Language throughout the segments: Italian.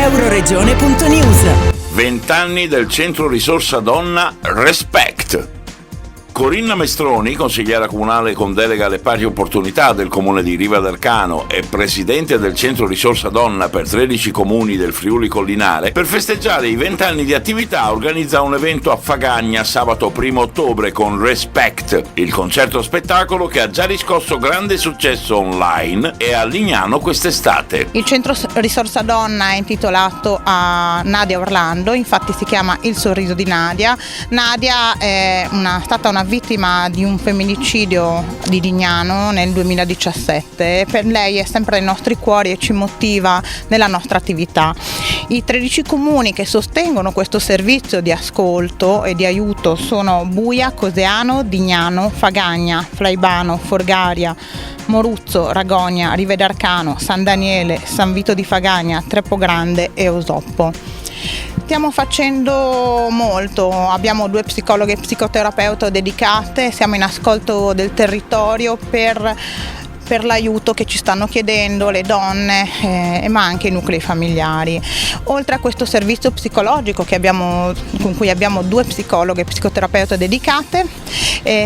Euroregione.news. 20 anni del Centro Risorsa Donna Respect. Corinna Mestroni, consigliera comunale con delega alle pari opportunità del comune di Riva d'Arcano e presidente del Centro Risorsa Donna per 13 comuni del Friuli Collinare, per festeggiare i 20 anni di attività organizza un evento a Fagagna sabato 1 ottobre con Respect, il concerto spettacolo che ha già riscosso grande successo online e a Lignano quest'estate. Il Centro Risorsa Donna è intitolato a Nadia Orlando, infatti si chiama Il sorriso di Nadia. Nadia è stata una vittima di un femminicidio di Lignano nel 2017. Per lei è sempre nei nostri cuori e ci motiva nella nostra attività. I 13 comuni che sostengono questo servizio di ascolto e di aiuto sono Buia, Coseano, Dignano, Fagagna, Flaibano, Forgaria, Moruzzo, Ragogna, Riva d'Arcano, San Daniele, San Vito di Fagagna, Trepogrande e Osoppo. Stiamo facendo molto, abbiamo 2 psicologhe e psicoterapeuta dedicate, siamo in ascolto del territorio per l'aiuto che ci stanno chiedendo le donne, ma anche i nuclei familiari. Oltre a questo servizio psicologico con cui abbiamo 2 psicologhe e psicoterapeuta dedicate,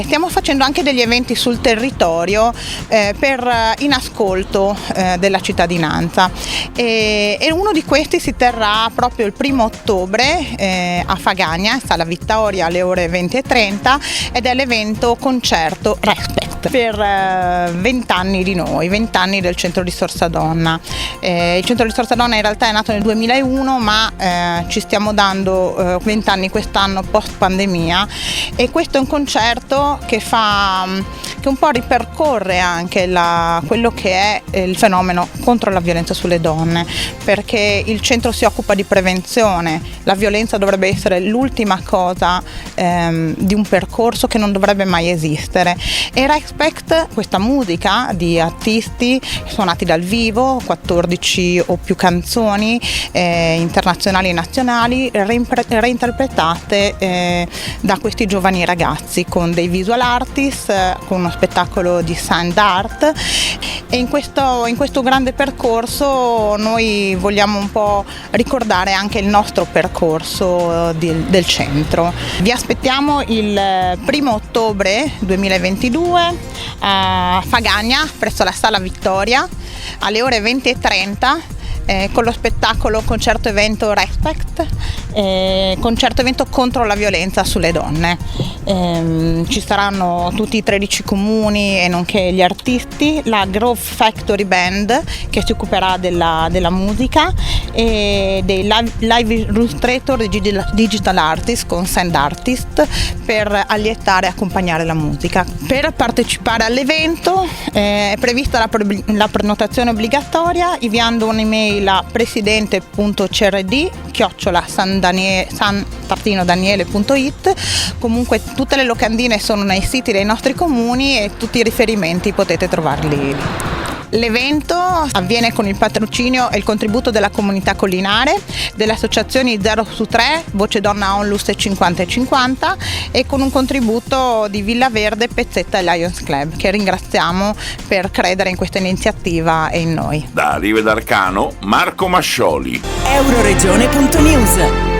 stiamo facendo anche degli eventi sul territorio in ascolto della cittadinanza. E uno di questi si terrà proprio il 1 ottobre a Fagagna, Sala Vittoria alle ore 20:30, ed è l'evento concerto Respect per 20 anni di noi, 20 anni del Centro Risorsa Donna. Il Centro Risorsa Donna in realtà è nato nel 2001, ma ci stiamo dando 20 anni quest'anno post pandemia, e questo è un concerto che un po' ripercorre anche quello che è il fenomeno contro la violenza sulle donne, perché il centro si occupa di prevenzione. La violenza dovrebbe essere l'ultima cosa di un percorso che non dovrebbe mai esistere, e Respect, questa musica di artisti suonati dal vivo, 14 o più canzoni internazionali e nazionali, reinterpretate da questi giovani ragazzi con dei visual artist, con uno spettacolo di sound art. E in questo grande percorso noi vogliamo un po' ricordare anche il nostro percorso del centro. Vi aspettiamo il 1 ottobre 2022 a Fagagna presso la Sala Vittoria alle ore 20:30 con lo spettacolo concerto evento Respect, concerto evento contro la violenza sulle donne. Ci saranno tutti i 13 comuni e nonché gli artisti, la Grove Factory Band che si occuperà della musica, e dei live illustrator e digital artist con sound artist per allietare e accompagnare la musica. Per partecipare all'evento è prevista la prenotazione obbligatoria inviando un'email a presidente.crd@san-daniele.it. Comunque tutte le locandine sono nei siti dei nostri comuni e tutti i riferimenti potete trovarli lì. L'evento avviene con il patrocinio e il contributo della comunità collinare, delle associazioni 0 su 3, Voce Donna Onlus e 50/50, e con un contributo di Villa Verde, Pezzetta e Lions Club, che ringraziamo per credere in questa iniziativa e in noi. Da Riva d'Arcano, Marco Mascioli. Euroregione.news.